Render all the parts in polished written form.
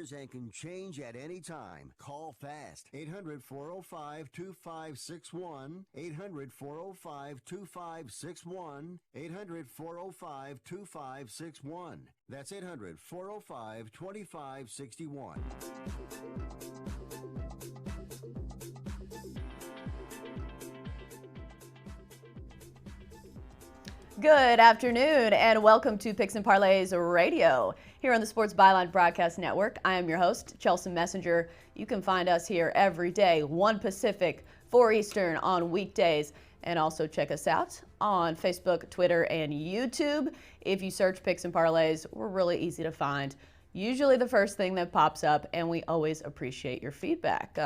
matters and can change at any time. Call fast. 800-405-2561. 800-405-2561. 800-405-2561. That's 800-405-2561. Good afternoon and welcome to Picks and Parlays Radio here on the Sports Byline Broadcast Network. I am your host, Chelsa Messenger. You can find us here every day, 1 Pacific, 4 Eastern on weekdays. And also check us out on Facebook, Twitter, and YouTube. If you search Picks and Parlays, we're really easy to find. Usually the first thing that pops up, and we always appreciate your feedback.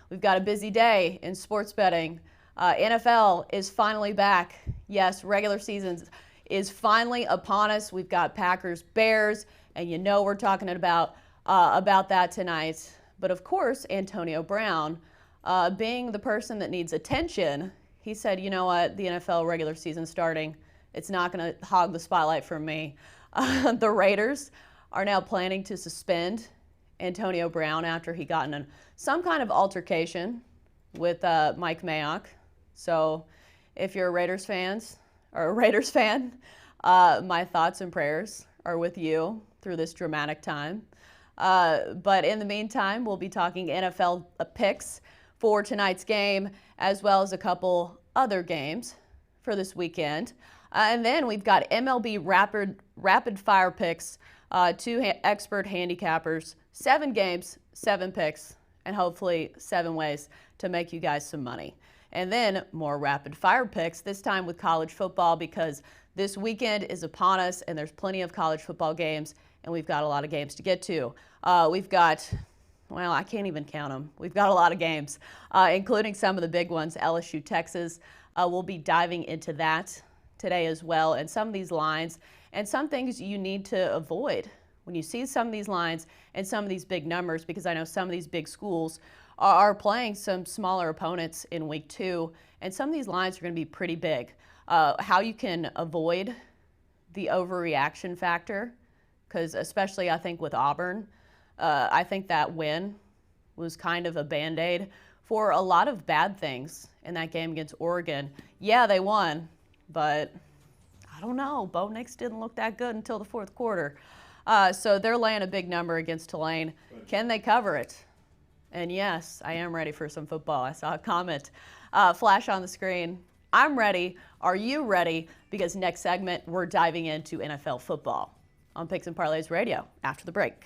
We've got a busy day in sports betting. NFL is finally back. Yes, regular season is finally upon us. We've got Packers, Bears, and you know we're talking about that tonight. But of course, Antonio Brown, being the person that needs attention, he said, you know what, the NFL regular season starting, it's not going to hog the spotlight from me. The Raiders are now planning to suspend Antonio Brown after he got in some kind of altercation with Mike Mayock. So if you're a Raiders fan, my thoughts and prayers are with you through this dramatic time. But in the meantime, we'll be talking NFL picks for tonight's game, as well as a couple other games for this weekend. And then we've got MLB rapid fire picks, 2 expert handicappers, 7 games, 7 picks, and hopefully 7 ways to make you guys some money. And then more rapid fire picks, this time with college football, because this weekend is upon us and there's plenty of college football games and we've got a lot of games to get to. We've got, well, I can't even count them. We've got a lot of games, including some of the big ones, LSU, Texas. We'll be diving into that today as well, and some of these lines and some things you need to avoid when you see some of these lines and some of these big numbers, because I know some of these big schools are playing some smaller opponents in week 2, and some of these lines are going to be pretty big. How you can avoid the overreaction factor, because especially I think with Auburn, I think that win was kind of a Band-Aid for a lot of bad things in that game against Oregon. Yeah, they won, but I don't know. Bo Nix didn't look that good until the 4th quarter. So they're laying a big number against Tulane. Can they cover it? And yes, I am ready for some football. I saw a comment flash on the screen. I'm ready. Are you ready? Because next segment, we're diving into NFL football on Picks and Parlays Radio after the break.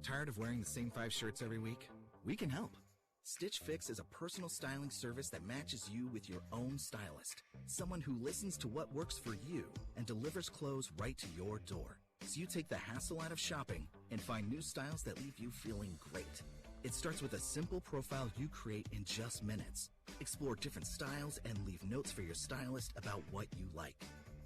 Tired of wearing the same 5 shirts every week? We can help. Stitch Fix is a personal styling service that matches you with your own stylist. Someone who listens to what works for you and delivers clothes right to your door. So you take the hassle out of shopping and find new styles that leave you feeling great. It starts with a simple profile you create in just minutes. Explore different styles and leave notes for your stylist about what you like.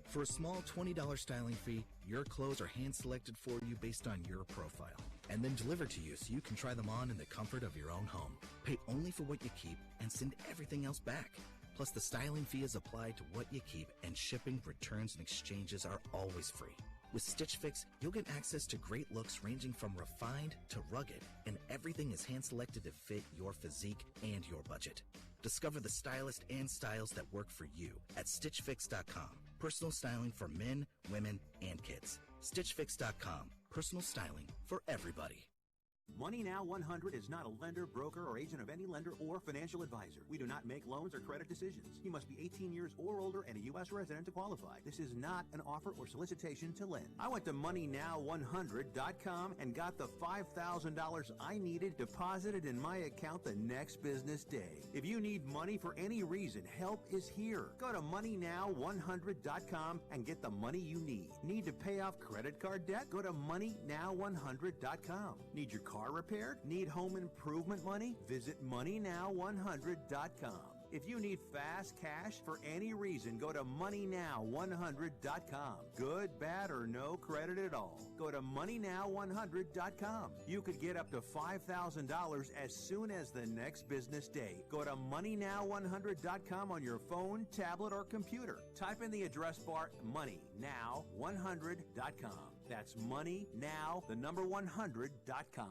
For a small $20 styling fee, your clothes are hand-selected for you based on your profile, and then delivered to you so you can try them on in the comfort of your own home. Pay only for what you keep and send everything else back. Plus, the styling fee is applied to what you keep, and shipping, returns, and exchanges are always free. With Stitch Fix, you'll get access to great looks ranging from refined to rugged, and everything is hand-selected to fit your physique and your budget. Discover the stylist and styles that work for you at StitchFix.com. Personal styling for men, women, and kids. StitchFix.com. Personal styling for everybody. Money Now 100 is not a lender, broker, or agent of any lender or financial advisor. We do not make loans or credit decisions. You must be 18 years or older and a U.S. resident to qualify. This is not an offer or solicitation to lend. I went to MoneyNow100.com and got the $5,000 I needed deposited in my account the next business day. If you need money for any reason, help is here. Go to MoneyNow100.com and get the money you need. Need to pay off credit card debt? Go to MoneyNow100.com. Need your car repaired? Need home improvement money? Visit MoneyNow100.com. If you need fast cash for any reason, go to moneynow100.com. Good, bad, or no credit at all. Go to moneynow100.com. You could get up to $5,000 as soon as the next business day. Go to moneynow100.com on your phone, tablet, or computer. Type in the address bar moneynow100.com. That's moneynow100.com.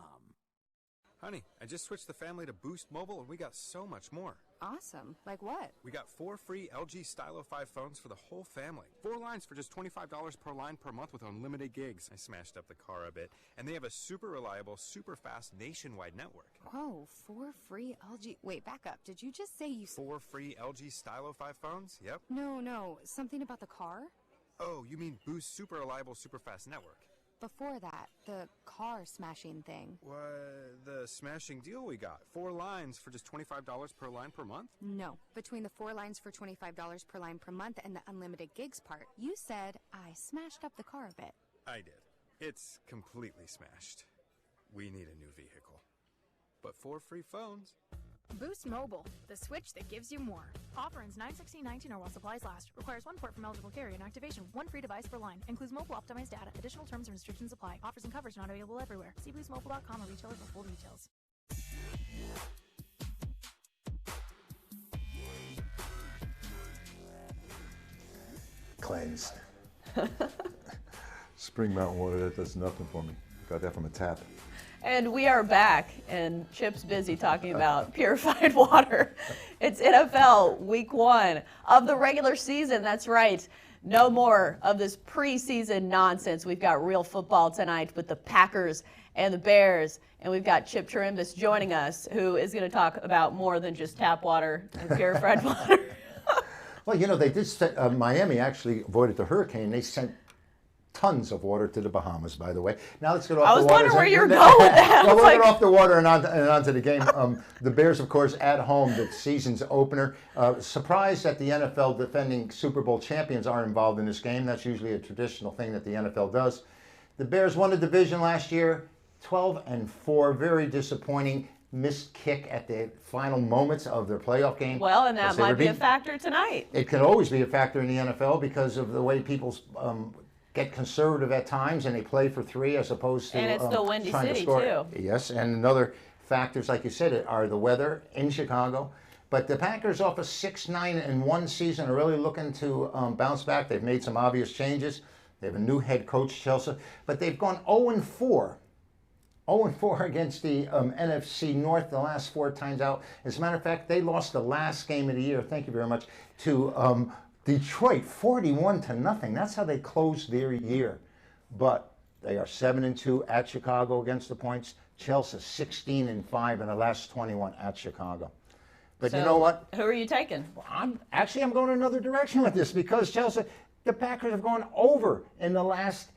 Honey, I just switched the family to Boost Mobile and we got so much more. Awesome. Like what? We got 4 free LG Stylo 5 phones for the whole family. 4 lines for just $25 per line per month with unlimited gigs. I smashed up the car a bit. And they have a super reliable, super fast nationwide network. Whoa, 4 free LG... Wait, back up. Did you just say you... 4 free LG Stylo 5 phones? Yep. No. Something about the car? Oh, you mean Boost super reliable, super fast network. Before that, the car smashing thing. What? The smashing deal we got. 4 lines for just $25 per line per month? No. Between the 4 lines for $25 per line per month and the unlimited gigs part, you said I smashed up the car a bit. I did. It's completely smashed. We need a new vehicle. But 4 free phones. Boost Mobile, the switch that gives you more. Offer ends 9/16/19 or while supplies last. Requires 1 port from eligible carrier and activation. 1 free device per line. Includes mobile optimized data. Additional terms and restrictions apply. Offers and coverage not available everywhere. See boostmobile.com or retailer for full details. Cleansed. Spring Mountain water, that does nothing for me. Got that from a tap. And we are back, and Chip's busy talking about purified water. It's NFL Week 1 of the regular season. That's right. No more of this preseason nonsense. We've got real football tonight with the Packers and the Bears, and we've got Chip Chirimbes joining us, who is going to talk about more than just tap water and purified water. Well, you know, they did. Miami actually avoided the hurricane. They sent tons of water to the Bahamas, by the way. Now let's get off the water. I was wondering where you were going with that. Well, we'll get off the water and onto the game. The Bears, of course, at home, the season's opener. Surprised that the NFL defending Super Bowl champions aren't involved in this game. That's usually a traditional thing that the NFL does. The Bears won the division last year, 12-4. Very disappointing. Missed kick at the final moments of their playoff game. Well, and that might be a factor tonight. It can always be a factor in the NFL because of the way people get conservative at times and they play for 3 as opposed to and it's still Windy City too. Yes, and another factors, like you said, are the weather in Chicago. But the Packers, off a 6-9-1 season, are really looking to bounce back. They've made some obvious changes. They have a new head coach, Chelsa, but they've gone 0-4. 0-4 against the NFC North the last 4 times out. As a matter of fact, they lost the last game of the year, thank you very much, to Detroit, 41-0. That's how they closed their year. But they are 7-2 at Chicago against the points. Chelsea 16-5 in the last 21 at Chicago. But so, you know what? Who are you taking? Well, I'm going another direction with this because Chelsea, the Packers have gone over in the last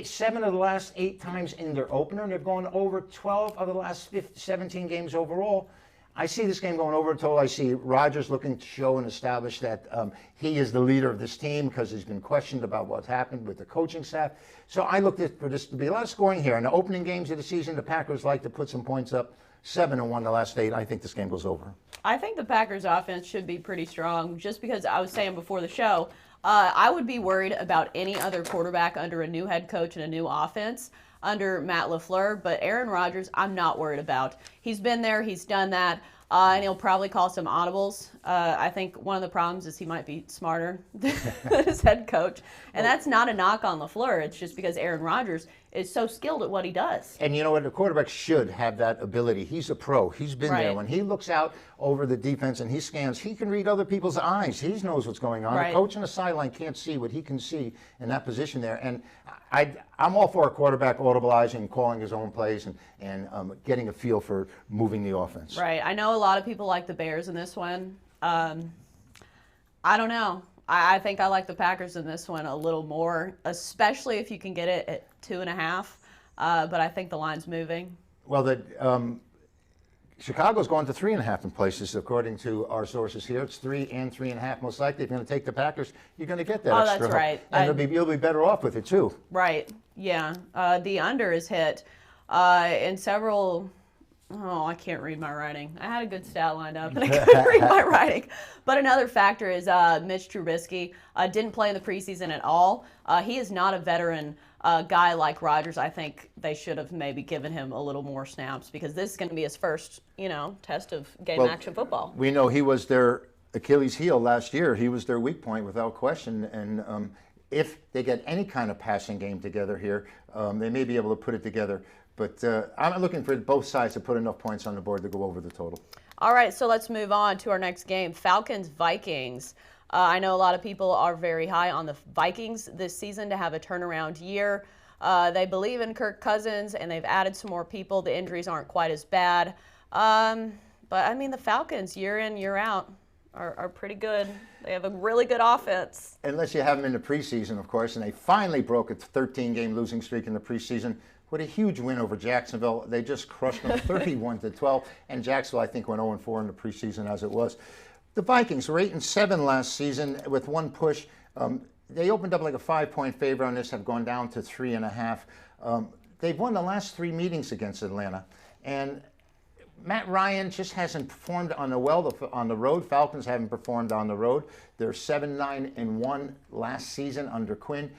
7 of the last 8 times in their opener, and they've gone over 12 of the last 17 games overall. I see this game going over until I see Rodgers looking to show and establish that he is the leader of this team because he's been questioned about what's happened with the coaching staff. So I looked for this to be a lot of scoring here. In the opening games of the season, the Packers like to put some points up. 7-1 the last 8. I think this game goes over. I think the Packers offense should be pretty strong just because I was saying before the show, I would be worried about any other quarterback under a new head coach and a new offense under Matt LaFleur, but Aaron Rodgers, I'm not worried about. He's been there, he's done that, and he'll probably call some audibles. I think one of the problems is he might be smarter than his head coach, and that's not a knock on LaFleur. It's just because Aaron Rodgers is so skilled at what he does. And you know what? The quarterback should have that ability. He's a pro. He's been there. When he looks out over the defense and he scans, he can read other people's eyes. He knows what's going on. A coach on the sideline can't see what he can see in that position there. And I'm all for a quarterback audibilizing, calling his own plays, and getting a feel for moving the offense. Right. I know a lot of people like the Bears in this one. I don't know. I think I like the Packers in this one a little more, especially if you can get it at 2.5. But I think the line's moving. Well, Chicago's going to 3.5 in places, according to our sources here. It's 3 and 3.5 most likely. If you're going to take the Packers, you're going to get that extra. That's right. And you'll be better off with it, too. Right. Yeah. The under is hit in several Oh, I can't read my writing. I had a good stat lined up, and I couldn't read my writing. But another factor is Mitch Trubisky didn't play in the preseason at all. He is not a veteran guy like Rodgers. I think they should have maybe given him a little more snaps because this is going to be his first, test of game action football. We know he was their Achilles heel last year. He was their weak point without question. And if they get any kind of passing game together here, they may be able to put it together. But I'm looking for both sides to put enough points on the board to go over the total. All right, so let's move on to our next game, Falcons-Vikings. I know a lot of people are very high on the Vikings this season to have a turnaround year. They believe in Kirk Cousins, and they've added some more people. The injuries aren't quite as bad. But, the Falcons, year in, year out, are pretty good. They have a really good offense. Unless you have them in the preseason, of course, and they finally broke a 13-game losing streak in the preseason with a huge win over Jacksonville. They just crushed them 31-12, and Jacksonville, I think, went 0-4 in the preseason as it was. The Vikings were 8-7 last season with one push. They opened up like a 5-point favorite on this, have gone down to 3.5. They've won the last 3 meetings against Atlanta, and Matt Ryan just hasn't performed on the road. Falcons haven't performed on the road. They're 7-9-1 last season under Quinn.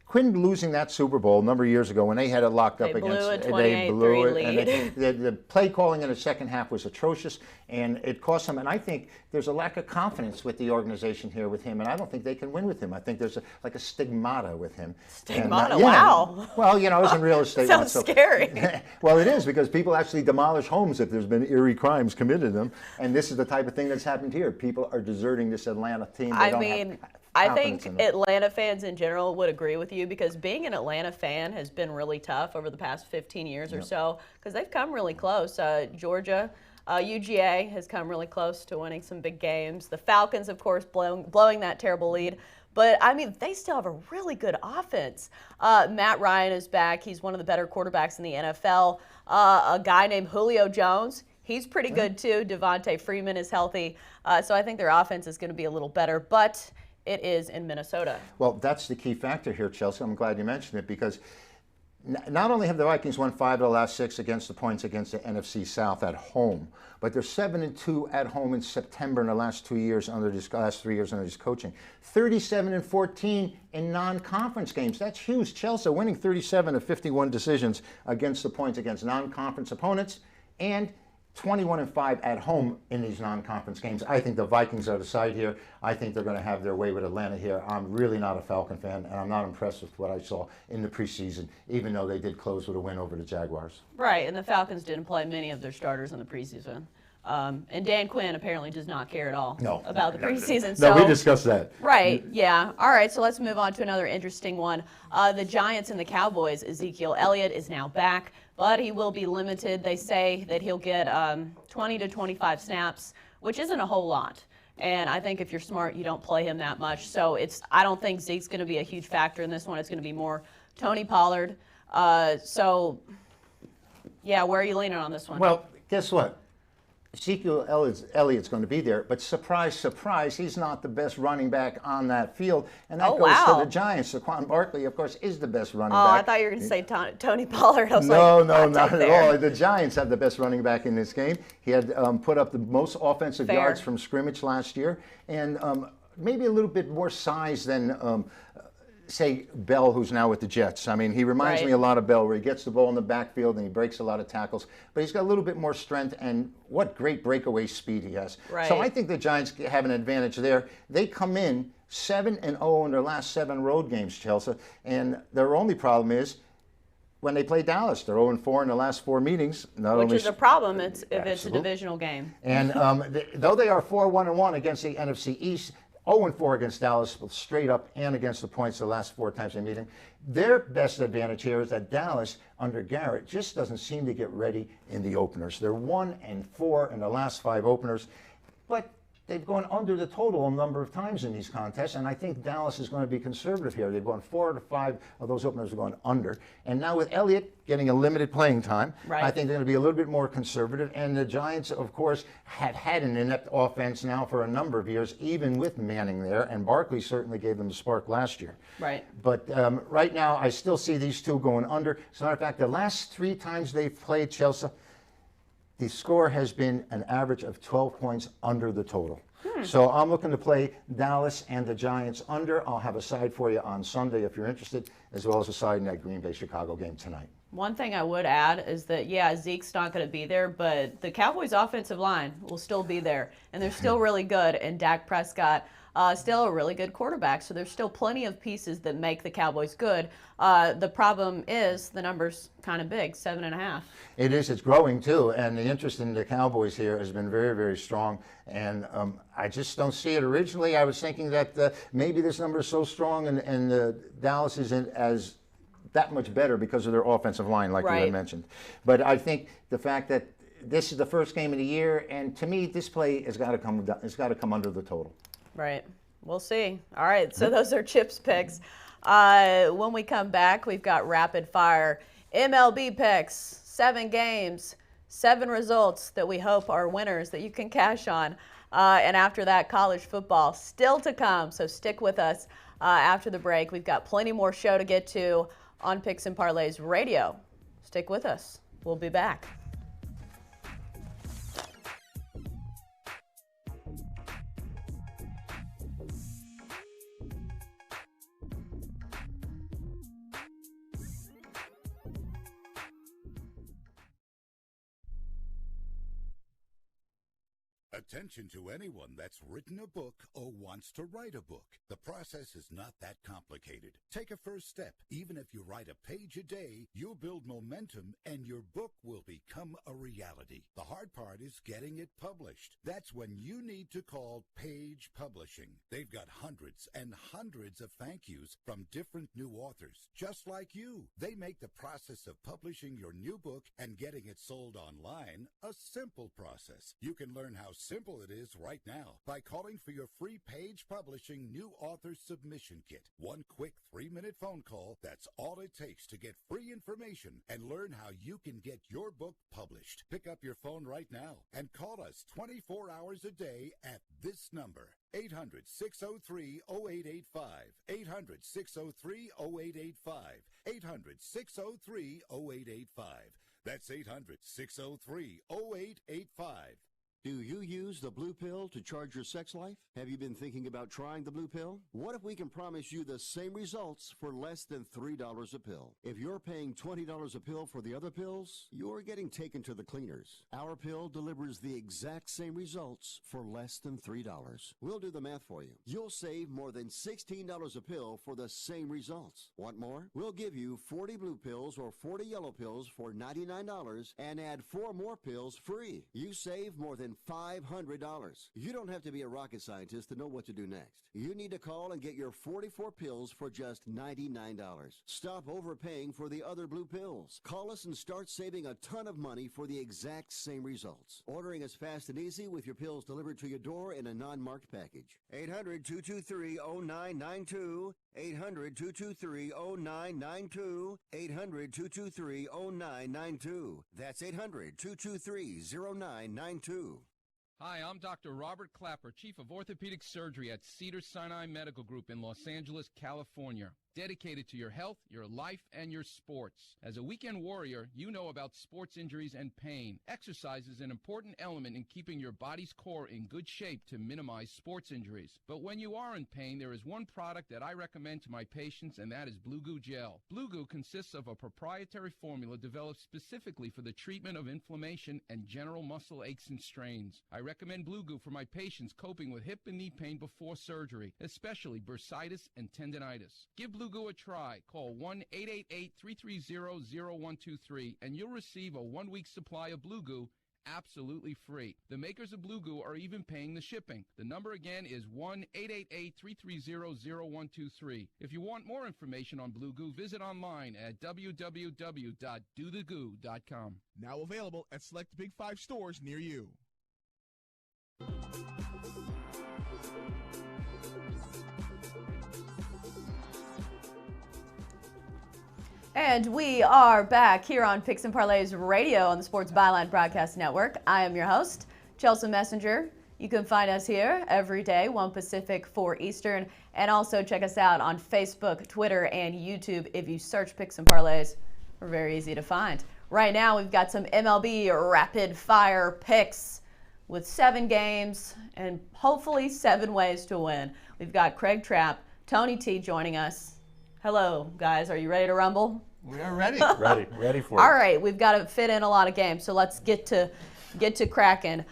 Quinn losing that Super Bowl a number of years ago when they had it locked up against, they blew it. And the play calling in the second half was atrocious, and it cost them. And I think there's a lack of confidence with the organization here with him, and I don't think they can win with him. I think there's a stigmata with him. Stigmata, wow. Well, it was in real estate. Sounds scary. Well, it is, because people actually demolish homes if there's been eerie crimes committed to them, and this is the type of thing that's happened here. People are deserting this Atlanta team. I think Atlanta fans in general would agree with you, because being an Atlanta fan has been really tough over the past 15 years or so, because they've come really close. Georgia, UGA has come really close to winning some big games. The Falcons, of course, blowing that terrible lead. But, they still have a really good offense. Matt Ryan is back. He's one of the better quarterbacks in the NFL. A guy named Julio Jones, he's pretty good too. Devontae Freeman is healthy. So I think their offense is going to be a little better. But it is in Minnesota. Well, that's the key factor here, Chelsea. I'm glad you mentioned it, because not only have the Vikings won 5 of the last 6 against the points against the NFC South at home, but they're 7-2 at home in September in the last 3 years under this coaching. 37-14 in non-conference games. That's huge. Chelsea winning 37 of 51 decisions against the points against non-conference opponents, and 21-5 at home in these non-conference games. I think the Vikings are the side here. I think they're going to have their way with Atlanta here. I'm really not a Falcon fan, and I'm not impressed with what I saw in the preseason, even though they did close with a win over the Jaguars. Right, and the Falcons didn't play many of their starters in the preseason. And Dan Quinn apparently does not care at all about the preseason. No, we discussed that. Right, yeah. All right, so let's move on to another interesting one. The Giants and the Cowboys. Ezekiel Elliott is now back, but he will be limited. They say that he'll get 20 to 25 snaps, which isn't a whole lot. And I think if you're smart, you don't play him that much. So I don't think Zeke's going to be a huge factor in this one. It's going to be more Tony Pollard. So, yeah, where are you leaning on this one? Well, guess what? Ezekiel Elliott's going to be there, but surprise, surprise, he's not the best running back on that field, and that goes to the Giants. Saquon Barkley, of course, is the best running back. I thought you were going to say Tony Pollard. I was no, not at all. The Giants have the best running back in this game. He had put up the most offensive yards from scrimmage last year, and maybe a little bit more size than say Bell, who's now with the Jets. He reminds me a lot of Bell, where he gets the ball in the backfield and he breaks a lot of tackles, but he's got a little bit more strength, and what great breakaway speed he has. So I think the Giants have an advantage there. They come in 7-0 in their last 7 road games, Chelsea, and their only problem is when they play Dallas. They're 0-4 in the last 4 meetings. Which is a problem if it's a divisional game. And though they are 4-1-1 against the NFC East, 0-4 against Dallas, straight up, and against the points the last 4 times they meet him. Their best advantage here is that Dallas, under Garrett, just doesn't seem to get ready in the openers. They're 1-4 in the last 5 openers, but they've gone under the total a number of times in these contests, and I think Dallas is going to be conservative here. They've gone 4 to 5 of those openers have gone under. And now with Elliott getting a limited playing time, I think they're going to be a little bit more conservative. And the Giants, of course, have had an inept offense now for a number of years, even with Manning there, and Barkley certainly gave them the spark last year. But right now, I still see these two going under. As a matter of fact, the last 3 times they've played Chelsea, the score has been an average of 12 points under the total. So I'm looking to play Dallas and the Giants under. I'll have a side for you on Sunday if you're interested, as well as a side in that Green Bay-Chicago game tonight. One thing I would add is that, yeah, Zeke's not going to be there, but the Cowboys' offensive line will still be there, and they're still really good, and Dak Prescott still a really good quarterback, so there's still plenty of pieces that make the Cowboys good. The problem is the number's kind of big, 7.5. It is. It's growing, too, and the interest in the Cowboys here has been very, very strong, and I just don't see it. Originally, I was thinking that maybe this number is so strong and Dallas isn't as that much better because of their offensive line, like you had mentioned. But I think the fact that this is the first game of the year, and to me, this play has got to come. It's got to come under the total. Right. We'll see. All right. So those are Chip's picks. When we come back, we've got rapid fire MLB picks. 7 games, 7 results that we hope are winners that you can cash on. And after that, college football still to come. So stick with us after the break. We've got plenty more show to get to on Picks and Parlays Radio. Stick with us. We'll be back. Attention to anyone that's written a book or wants to write a book. The process is not that complicated. Take a first step. Even if you write a page a day, you'll build momentum and your book will become a reality. The hard part is getting it published. That's when you need to call Page Publishing. They've got hundreds and hundreds of thank yous from different new authors, just like you. They make the process of publishing your new book and getting it sold online a simple process. You can learn how simple it is right now by calling for your free Page Publishing New Author Submission Kit. One quick 3-minute phone call, that's all it takes to get free information and learn how you can get your book published. Pick up your phone right now and call us 24 hours a day at this number. 800-603-0885. 800-603-0885. 800-603-0885. That's 800-603-0885. Do you use the blue pill to charge your sex life? Have you been thinking about trying the blue pill? What if we can promise you the same results for less than $3 a pill? If you're paying $20 a pill for the other pills, you're getting taken to the cleaners. Our pill delivers the exact same results for less than $3. We'll do the math for you. You'll save more than $16 a pill for the same results. Want more? We'll give you 40 blue pills or 40 yellow pills for $99 and add 4 more pills free. You save more than $500. You don't have to be a rocket scientist to know what to do next. You need to call and get your 44 pills for just $99. Stop overpaying for the other blue pills. Call us and start saving a ton of money for the exact same results. Ordering is fast and easy with your pills delivered to your door in a non-marked package. 800-223-0992. 800-223-0992. 800-223-0992. That's 800-223-0992. Hi, I'm Dr. Robert Clapper, Chief of Orthopedic Surgery at Cedars-Sinai Medical Group in Los Angeles, California. Dedicated to your health, your life, and your sports. As a weekend warrior, you know about sports injuries and pain. Exercise is an important element in keeping your body's core in good shape to minimize sports injuries. But when you are in pain, there is one product that I recommend to my patients, and that is Blue Goo Gel. Blue Goo consists of a proprietary formula developed specifically for the treatment of inflammation and general muscle aches and strains. I recommend Blue Goo for my patients coping with hip and knee pain before surgery, especially bursitis and tendinitis. Give Blue Goo a try. Call 1-888-330-0123 and you'll receive a 1-week supply of Blue Goo absolutely free. The makers of Blue Goo are even paying the shipping. The number again is 1-888-330-0123. If you want more information on Blue Goo, visit online at www.dothegoo.com. Now available at select Big 5 stores near you. And we are back here on Picks and Parlays Radio on the Sports Byline Broadcast Network. I am your host, Chelsa Messenger. You can find us here every day, 1 Pacific, 4 Eastern, and also check us out on Facebook, Twitter, and YouTube. If you search Picks and Parlays, we're very easy to find. Right now, we've got some MLB rapid fire picks with 7 games and hopefully 7 ways to win. We've got Craig Trapp, Tony T joining us. Hello, guys. Are you ready to rumble? We are ready. ready for it. All right, we've got to fit in a lot of games, so let's get to cracking.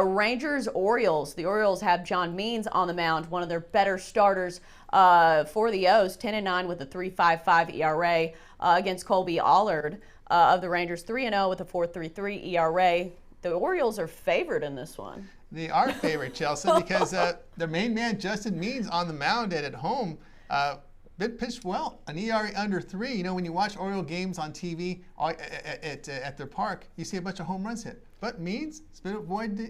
Rangers Orioles. The Orioles have John Means on the mound, one of their better starters for the O's, 10-9 with a 3.55 ERA against Colby Allard of the Rangers, 3-0 with a 4.33 ERA. The Orioles are favored in this one. They are favored, Chelsa, because their main man, Justin Means, on the mound and at home, been pitched well. An ERA under 3. You know, when you watch Oriole games on TV at their park, you see a bunch of home runs hit. But Means has been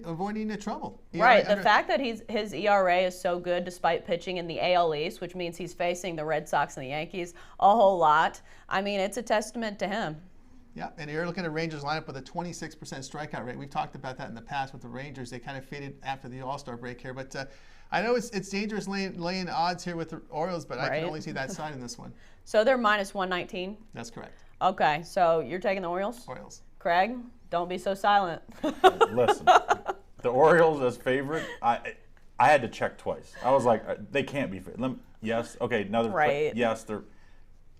avoiding the trouble. Right. The fact that his ERA is so good despite pitching in the AL East, which means he's facing the Red Sox and the Yankees a whole lot. I mean, it's a testament to him. Yeah, and you're looking at Rangers lineup with a 26% strikeout rate. We've talked about that in the past with the Rangers. They kind of faded after the All-Star break here. But I know it's dangerous laying odds here with the Orioles, but I can only see that side in this one. So they're minus 119? That's correct. Okay, so you're taking the Orioles? Orioles. Craig, don't be so silent. Listen, the Orioles as favorite, I had to check twice. I was like, they can't be favorite. Yes, okay, another. Yes,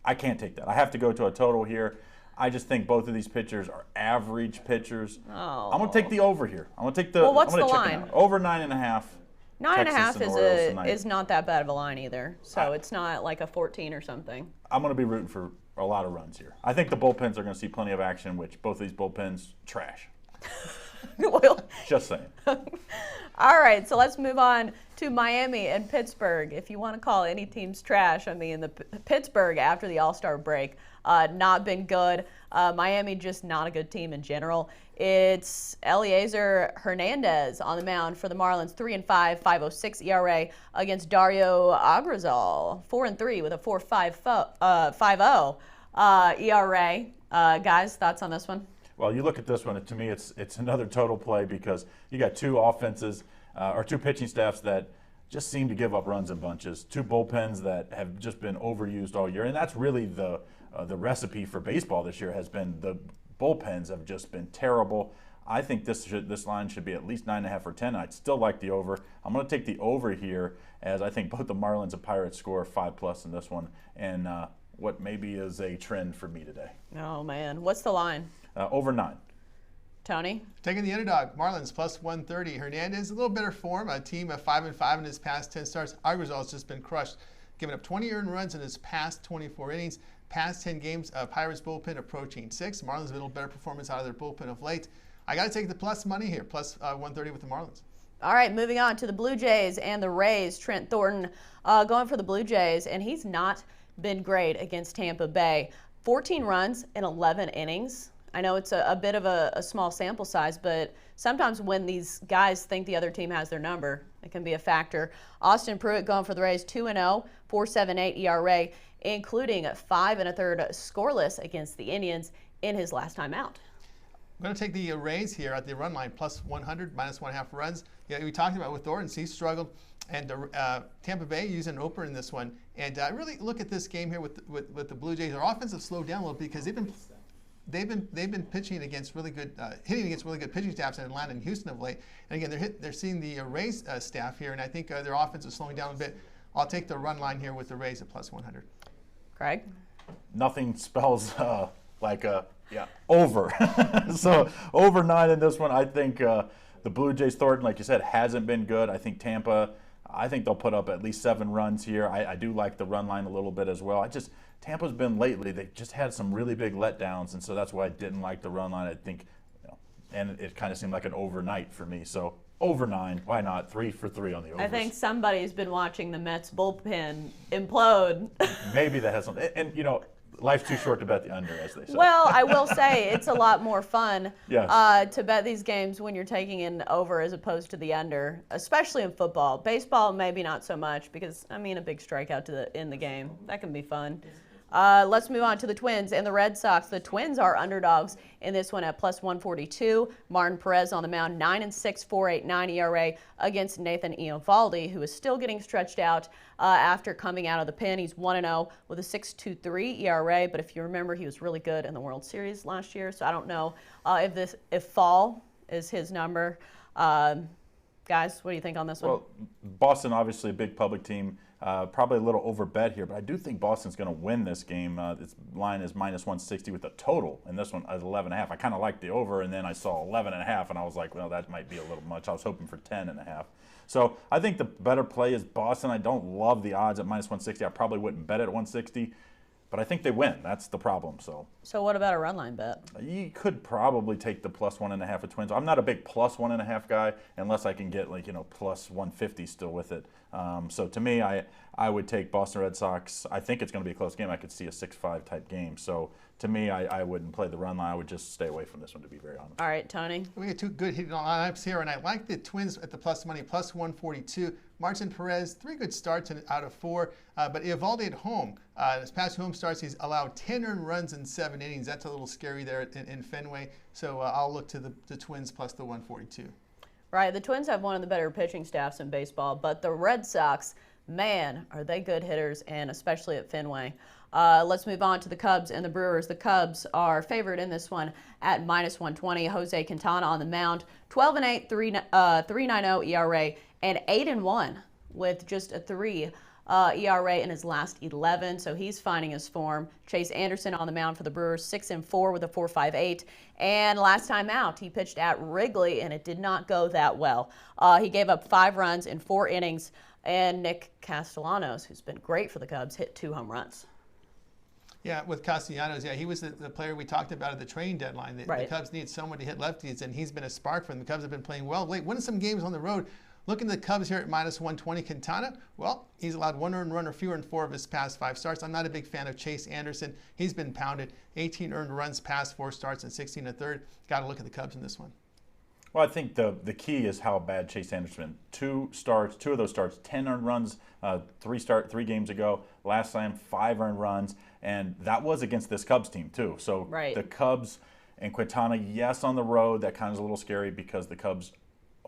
I can't take that. I have to go to a total here. I just think both of these pitchers are average pitchers. Oh. I'm going to take the over here. I'm going to take the. Well, what's I'm the gonna check line? Over 9.5. 9.5 is not that bad of a line either. So it's not like a 14 or something. I'm going to be rooting for a lot of runs here. I think the bullpens are going to see plenty of action, which both of these bullpens, trash. Just saying. All right, so let's move on to Miami and Pittsburgh. If you want to call any teams trash, I mean, the Pittsburgh after the All-Star break, not been good. Miami just not a good team in general. It's Eliezer Hernandez on the mound for the Marlins, 3-5, 5.06 ERA against Dario Agrazal, 4-3 with a 4.50 ERA. Guys, thoughts on this one? Well, you look at this one, to me, it's another total play because you got two offenses or two pitching staffs that just seem to give up runs in bunches, two bullpens that have just been overused all year, and that's really the recipe for baseball this year has been the bullpens have just been terrible. I think this line should be at least 9.5 or 10. I'd still like the over. I'm going to take the over here as I think both the Marlins and Pirates score 5+ in this one, and what maybe is a trend for me today. Oh man, what's the line? Over 9. Tony? Taking the underdog, Marlins plus 130. Hernandez, a little better form, a team of 5-5 in his past 10 starts. Agrazal's just been crushed, giving up 20 earned runs in his past 24 innings. Past 10 games, Pirates bullpen approaching 6. Marlins a little better performance out of their bullpen of late. I got to take the plus money here, plus 130 with the Marlins. All right, moving on to the Blue Jays and the Rays. Trent Thornton going for the Blue Jays, and he's not been great against Tampa Bay. 14 runs in 11 innings. I know it's a bit of a small sample size, but sometimes when these guys think the other team has their number, it can be a factor. Austin Pruitt going for the Rays, 2-0, 4.78 ERA, including 5 1/3 scoreless against the Indians in his last time out. I'm going to take the Rays here at the run line, plus 100, minus 1.5 runs. Yeah, we talked about with Thornton, he struggled, and Tampa Bay used an opener in this one. And I really look at this game here with the Blue Jays. Their offense has slowed down a little because they've been pitching against really good, hitting against really good pitching staffs in Atlanta and Houston of late. And again, they're seeing the Rays staff here, and I think their offense is slowing down a bit. I'll take the run line here with the Rays at plus 100. Craig? Nothing spells like over. So over 9 in this one. I think the Blue Jays, Thornton, like you said, hasn't been good. I think Tampa, I think they'll put up at least 7 runs here. I do like the run line a little bit as well. Tampa's been lately, they just had some really big letdowns, and so that's why I didn't like the run line. I think, and it kind of seemed like an overnight for me. So over 9, why not? 3 for 3 on the overs. I think somebody's been watching the Mets bullpen implode. Maybe that has something. And, life's too short to bet the under, as they say. Well, I will say it's a lot more fun yes. To bet these games when you're taking an over as opposed to the under, especially in football. Baseball, maybe not so much because, a big strikeout in the game. That can be fun. Let's move on to the Twins and the Red Sox. The Twins are underdogs in this one at plus 142. Martin Perez on the mound, 9-6, 4.89 ERA against Nathan Eovaldi, who is still getting stretched out after coming out of the pen. He's 1-0 with a 6.23 ERA, but if you remember, he was really good in the World Series last year, so I don't know if fall is his number. Guys, what do you think on this one? Well, Boston, obviously a big public team. Probably a little overbet here, but I do think Boston's going to win this game. Its line is minus 160 with a total, and this one is 11.5. I kind of like the over, and then I saw 11.5, and I was like, well, that might be a little much. I was hoping for 10.5. So I think the better play is Boston. I don't love the odds at minus 160. I probably wouldn't bet at 160. But I think they win. That's the problem. So what about a run line bet? You could probably take the plus 1.5 of Twins. I'm not a big plus 1.5 guy unless I can get plus 150 still with it. So to me, I would take Boston Red Sox. I think it's going to be a close game. I could see a 6-5 type game. So to me, I wouldn't play the run line. I would just stay away from this one, to be very honest. All right, Tony. We get two good hitting lineups here, and I like the Twins at the plus money, plus 142. Martin Perez, 3 good starts out of 4, but Eovaldi at home. His past home starts, he's allowed 10 earned runs in 7 innings. That's a little scary there in Fenway. So I'll look to the Twins plus the 142. Right, the Twins have one of the better pitching staffs in baseball, but the Red Sox, man, are they good hitters, and especially at Fenway. Let's move on to the Cubs and the Brewers. The Cubs are favored in this one at minus 120. Jose Quintana on the mound, 12-8, 3.90 ERA, and 8-1 with just a 3 ERA in his last 11, so he's finding his form. Chase Anderson on the mound for the Brewers, 6-4 with a 4.58, and last time out, he pitched at Wrigley, and it did not go that well. He gave up 5 runs in 4 innings, and Nick Castellanos, who's been great for the Cubs, hit 2 home runs. Yeah, with Castellanos, he was the player we talked about at the trade deadline. The Cubs need someone to hit lefties, and he's been a spark for them. The Cubs have been playing well late, winning some games on the road. Looking at the Cubs here at minus 120, Quintana, well, he's allowed 1 earned run or fewer in 4 of his past 5 starts. I'm not a big fan of Chase Anderson. He's been pounded, 18 earned runs past 4 starts and 16 1/3. Got to look at the Cubs in this one. Well, I think the key is how bad Chase Anderson. 2 of those starts, 10 earned runs, 3 games ago. Last time, 5 earned runs, and that was against this Cubs team too. So the Cubs and Quintana, yes, on the road, that kind of is a little scary because the Cubs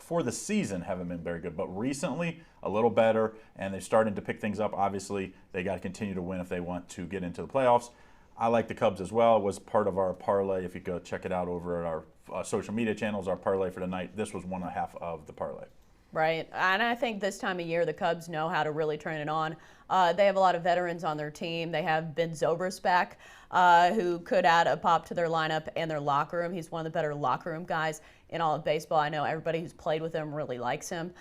for the season haven't been very good, but recently a little better, and they're starting to pick things up. Obviously, they got to continue to win if they want to get into the playoffs. I like the Cubs as well. It was part of our parlay. If you go check it out over at our social media channels, our parlay for tonight, this was 1.5 of the parlay. Right, and I think this time of year the Cubs know how to really turn it on. They have a lot of veterans on their team. They have Ben Zobrist back, who could add a pop to their lineup and their locker room. He's one of the better locker room guys in all of baseball. I know everybody who's played with him really likes him.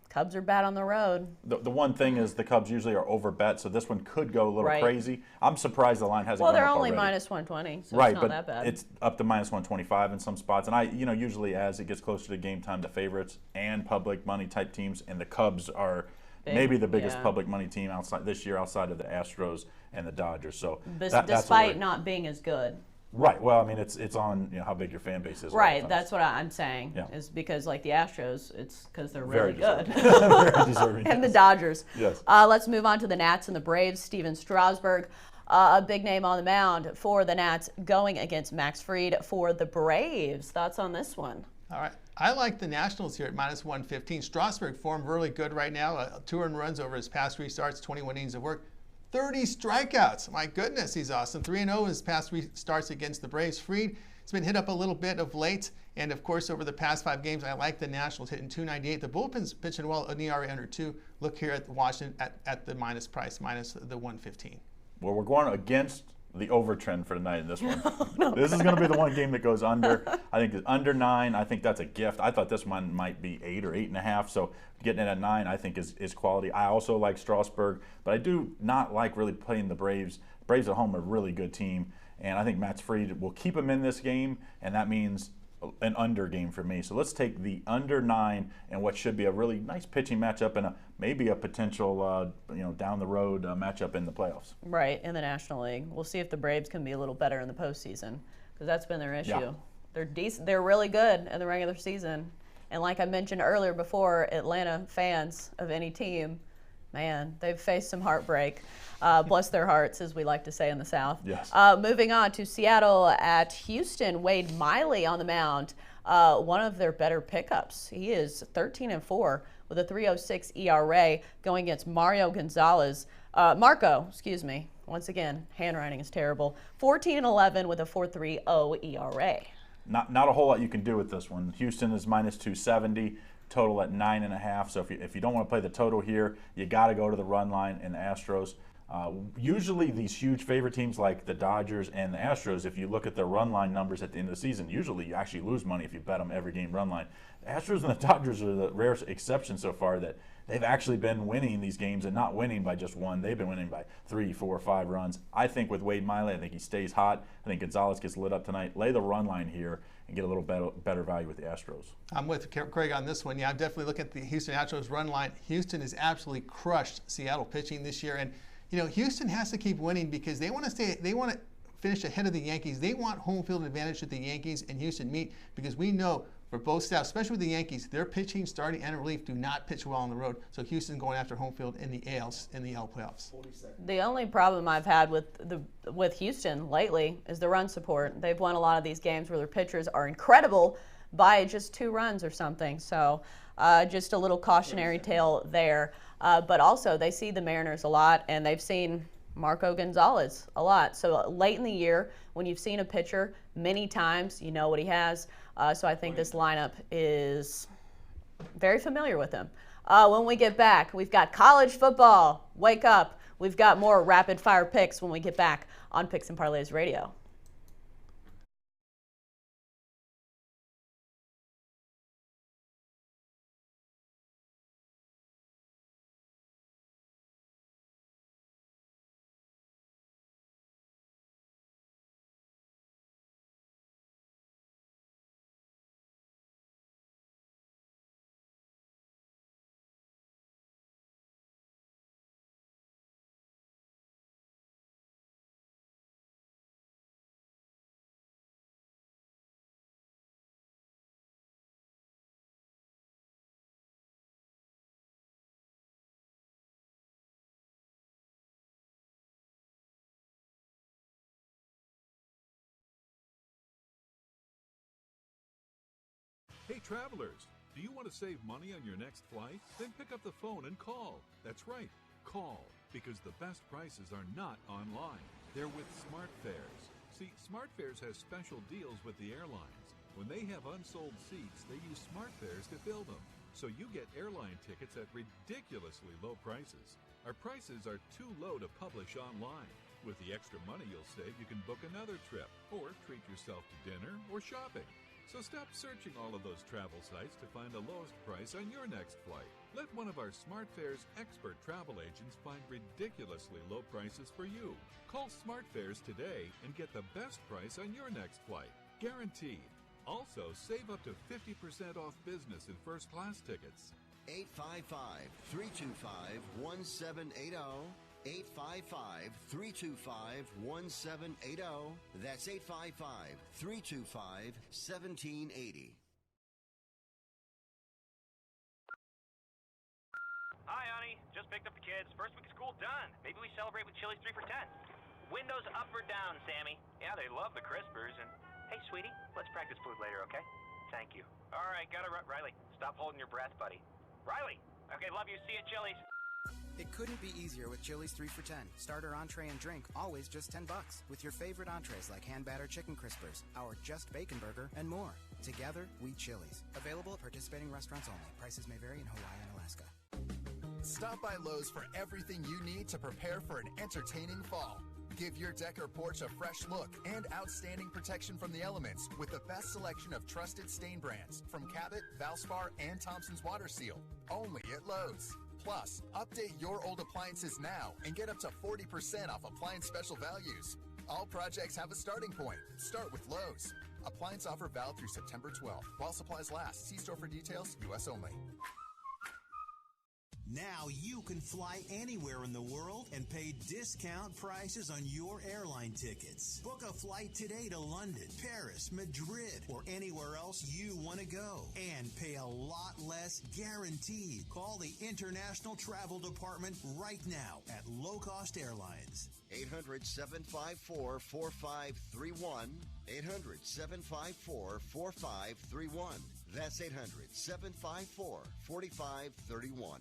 Cubs are bad on the road. The one thing is the Cubs usually are overbet, so this one could go a little crazy. I'm surprised the line hasn't gone up already. Well, they're only minus 120, so right, it's not that bad. It's up to minus 125 in some spots. And usually as it gets closer to game time, the favorites and public money type teams, and the Cubs are maybe the biggest public money team outside this year, outside of the Astros and the Dodgers. So despite not being as good. Right. Well, I mean, it's on how big your fan base is. Right. That's what I'm saying. Yeah. Is because like the Astros, it's because they're really good. Very deserving. And the Dodgers. Yes. Let's move on to the Nats and the Braves. Steven Strasburg, a big name on the mound for the Nats, going against Max Fried for the Braves. Thoughts on this one? All right. I like the Nationals here at minus 115. Strasburg formed really good right now. 2 earned runs over his past 3 starts, 21 innings of work. 30 strikeouts. My goodness, he's awesome. 3-0 in his past 3 starts against the Braves. Fried has been hit up a little bit of late. And, of course, over the past 5 games, I like the Nationals hitting 298. The bullpen's pitching well, an ERA under 2. Look here at Washington at the minus price, minus the 115. Well, we're going against the over trend for tonight in this one. This is going to be the one game that goes under. I think it's under 9. I think that's a gift. I thought this one might be 8 or 8.5. So getting it at 9, I think is quality. I also like Strasburg, but I do not like really playing the Braves. Braves at home are a really good team, and I think Max Fried will keep them in this game, and that means an under game for me. So let's take the under 9 and what should be a really nice pitching matchup and maybe a potential down the road matchup in the playoffs. Right, in the National League. We'll see if the Braves can be a little better in the postseason because that's been their issue. Yeah. They're decent. They're really good in the regular season. And like I mentioned earlier before, Atlanta fans of any team Man, they've faced some heartbreak. Bless their hearts, as we like to say in the South. Yes. Moving on to Seattle at Houston. Wade Miley on the mound. One of their better pickups. He is 13-4 with a 3.06 ERA going against Marco Gonzalez. Once again, handwriting is terrible. 14-11 with a 4.30 ERA. Not a whole lot you can do with this one. Houston is minus 270. Total at 9.5. So if you don't want to play the total here, you got to go to the run line in the Astros. Usually these huge favorite teams like the Dodgers and the Astros, if you look at their run line numbers at the end of the season, usually you actually lose money if you bet them every game run line. The Astros and the Dodgers are the rare exception so far that they've actually been winning these games and not winning by just one. They've been winning by 3, 4, 5 runs. I think with Wade Miley, I think he stays hot. I think Gonzalez gets lit up tonight. Lay the run line here and get a little better value with the Astros. I'm with Craig on this one. Yeah, I'm definitely looking at the Houston Astros run line. Houston has absolutely crushed Seattle pitching this year, and Houston has to keep winning because they want to finish ahead of the Yankees. They want home field advantage that the Yankees and Houston meet because we know for both staffs, especially with the Yankees, their pitching, starting, and relief do not pitch well on the road. So Houston going after home field in the AL playoffs. The only problem I've had with Houston lately is the run support. They've won a lot of these games where their pitchers are incredible by just 2 runs or something. So just a little cautionary tale there. But also they see the Mariners a lot, and they've seen Marco Gonzalez a lot. So late in the year, when you've seen a pitcher many times, you know what he has. So I think this lineup is very familiar with him. When we get back, we've got college football. Wake up. We've got more rapid fire picks when we get back on Picks and Parlays Radio. Hey travelers, do you want to save money on your next flight? Then pick up the phone and call. That's right, call, because the best prices are not online. They're with SmartFares. See, SmartFares has special deals with the airlines. When they have unsold seats, they use SmartFares to fill them. So you get airline tickets at ridiculously low prices. Our prices are too low to publish online. With the extra money you'll save, you can book another trip, or treat yourself to dinner or shopping. So stop searching all of those travel sites to find the lowest price on your next flight. Let one of our SmartFares expert travel agents find ridiculously low prices for you. Call SmartFares today and get the best price on your next flight. Guaranteed. Also, save up to 50% off business and first class tickets. 855-325-1780. 855-325-1780. That's 855-325-1780. Hi, honey. Just picked up the kids. First week of school done. Maybe we celebrate with Chili's 3 for 10. Windows up or down, Sammy? Yeah, they love the crispers. And hey, sweetie, let's practice food later, okay? Thank you. All right, got it, Riley. Stop holding your breath, buddy. Riley. Okay, love you. See you at Chili's. It couldn't be easier with Chili's 3 for 10. Starter, entree, and drink, always just $10. With your favorite entrees like hand-battered chicken crispers, our Just Bacon Burger, and more. Together, we Chili's. Available at participating restaurants only. Prices may vary in Hawaii and Alaska. Stop by Lowe's for everything you need to prepare for an entertaining fall. Give your deck or porch a fresh look and outstanding protection from the elements with the best selection of trusted stain brands from Cabot, Valspar, and Thompson's Water Seal. Only at Lowe's. Plus, update your old appliances now and get up to 40% off appliance special values. All projects have a starting point. Start with Lowe's. Appliance offer valid through September 12th. While supplies last. See store for details. U.S. only. Now you can fly anywhere in the world and pay discount prices on your airline tickets. Book a flight today to London, Paris, Madrid, or anywhere else you want to go. And pay a lot less guaranteed. Call the International Travel Department right now at Low Cost Airlines. 800-754-4531. 800-754-4531. That's 800-754-4531.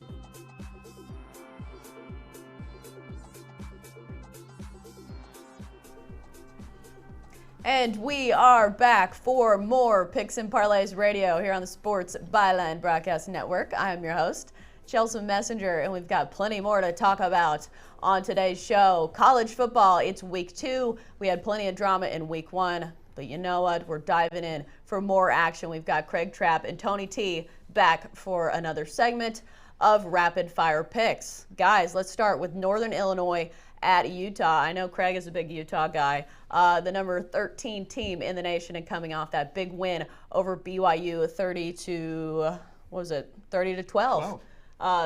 And we are back for more Picks and Parlays Radio here on the Sports Byline Broadcast Network. I am your host, Chelsa Messenger, and we've got plenty more to talk about on today's show. College football, it's week 2. We had plenty of drama in week 1, but you know what? We're diving in for more action. We've got Craig Trapp and Tony T back for another segment of Rapid Fire Picks. Guys, let's start with Northern Illinois at Utah. I know Craig is a big Utah guy. The number 13 team in the nation, and coming off that big win over BYU, 30 to 12.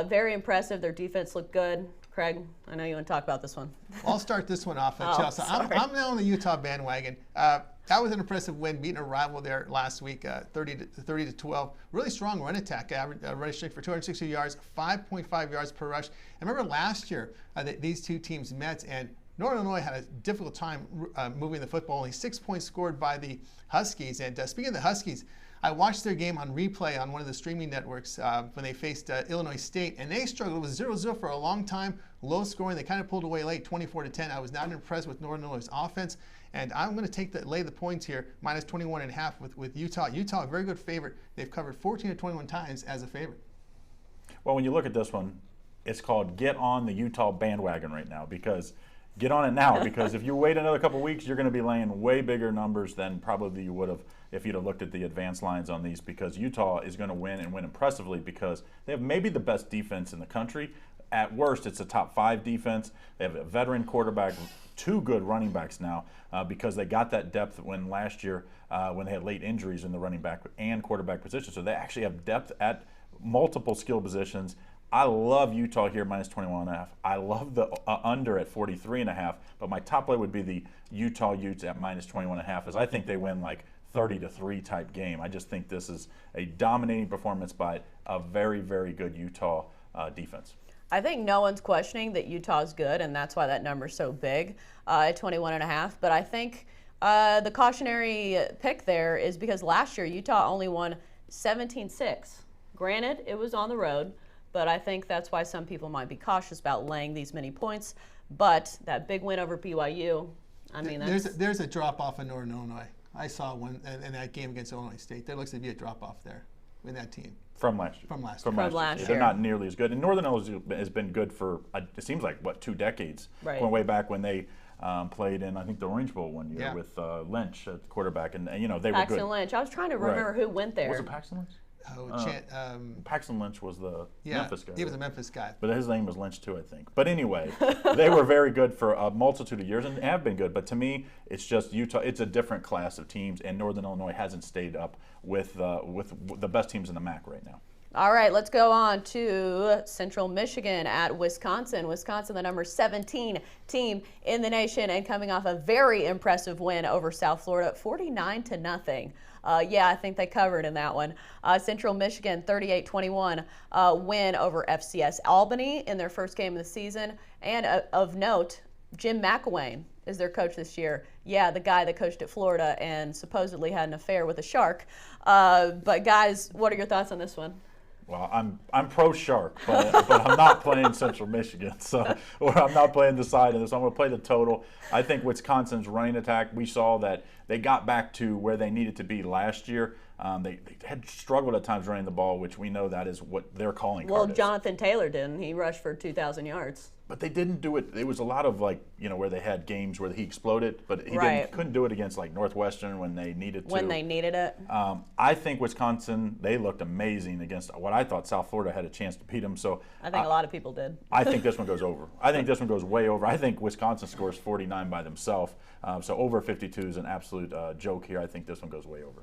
Very impressitive. Their defense looked good. Craig, I know you want to talk about this one. I'll start this one off at Chelsea. I'm now on the Utah bandwagon. That was an impressive win, beating a rival there last week, 30 to 12. Really strong run attack, average running streak for 260 yards, 5.5 yards per rush. I remember last year these two teams met, and Northern Illinois had a difficult time moving the football. Only 6 points scored by the Huskies. And speaking of the Huskies, I watched their game on replay on one of the streaming networks when they faced Illinois State, and they struggled with 0-0 for a long time, low scoring. They kind of pulled away late, 24-10. I was not impressed with Northern Illinois' offense, and I'm going to lay the points here, minus 21.5 with Utah. Utah, a very good favorite. They've covered 14 to 21 times as a favorite. Well, when you look at this one, it's called get on the Utah bandwagon right now, because get on it now, because if you wait another couple weeks, you're going to be laying way bigger numbers than probably you would have if you'd have looked at the advanced lines on these, because Utah is going to win and win impressively because they have maybe the best defense in the country. At worst, it's a top 5 defense. They have a veteran quarterback, 2 good running backs now because they got that depth when last year when they had late injuries in the running back and quarterback position. So they actually have depth at multiple skill positions. I love Utah here, minus 21.5. I love the under at 43.5, but my top play would be the Utah Utes at minus 21.5, as I think they win like 30-3 type game. I just think this is a dominating performance by a very, very good Utah defense. I think no one's questioning that Utah's good, and that's why that number's so big at 21.5. But I think the cautionary pick there is because last year Utah only won 17-6. Granted, it was on the road, but I think that's why some people might be cautious about laying these many points. But that big win over BYU, I mean, there's a drop-off in Northern Illinois. I saw one in that game against Illinois State. There looks to be a drop-off there in that team. From last year. From last year. They're not nearly as good. And Northern Illinois has been good for, it seems like, 2 decades. Right. Going way back when they played in, I think, the Orange Bowl one year with Lynch at quarterback. And they were good. Paxton Lynch. I was trying to remember who went there. Was it Paxton Lynch? Paxton Lynch was the Memphis guy. He was a Memphis guy. But his name was Lynch too, I think. But anyway, they were very good for a multitude of years and have been good. But to me, it's just Utah. It's a different class of teams, and Northern Illinois hasn't stayed up with the best teams in the MAC right now. All right, let's go on to Central Michigan at Wisconsin. Wisconsin, the number 17 team in the nation, and coming off a very impressive win over South Florida, 49-0. Yeah, I think they covered in that one. Central Michigan, 38-21 win over FCS Albany in their first game of the season. And of note, Jim McElwain is their coach this year. Yeah, the guy that coached at Florida and supposedly had an affair with a shark. But guys, what are your thoughts on this one? Well, I'm pro Shark, but I'm not playing Central Michigan, or I'm not playing the side of this. I'm going to play the total. I think Wisconsin's running attack, we saw that they got back to where they needed to be last year. They had struggled at times running the ball, which we know that is what they're calling. Well, Jonathan Taylor didn't. He rushed for 2,000 yards. But they didn't do it. It was a lot of where they had games where he exploded, but he couldn't do it against Northwestern when they needed to. When they needed it. I think Wisconsin, they looked amazing against what I thought South Florida had a chance to beat them. So I think a lot of people did. I think this one goes over. I think this one goes way over. I think Wisconsin scores 49 by themselves. So over 52 is an absolute joke here. I think this one goes way over.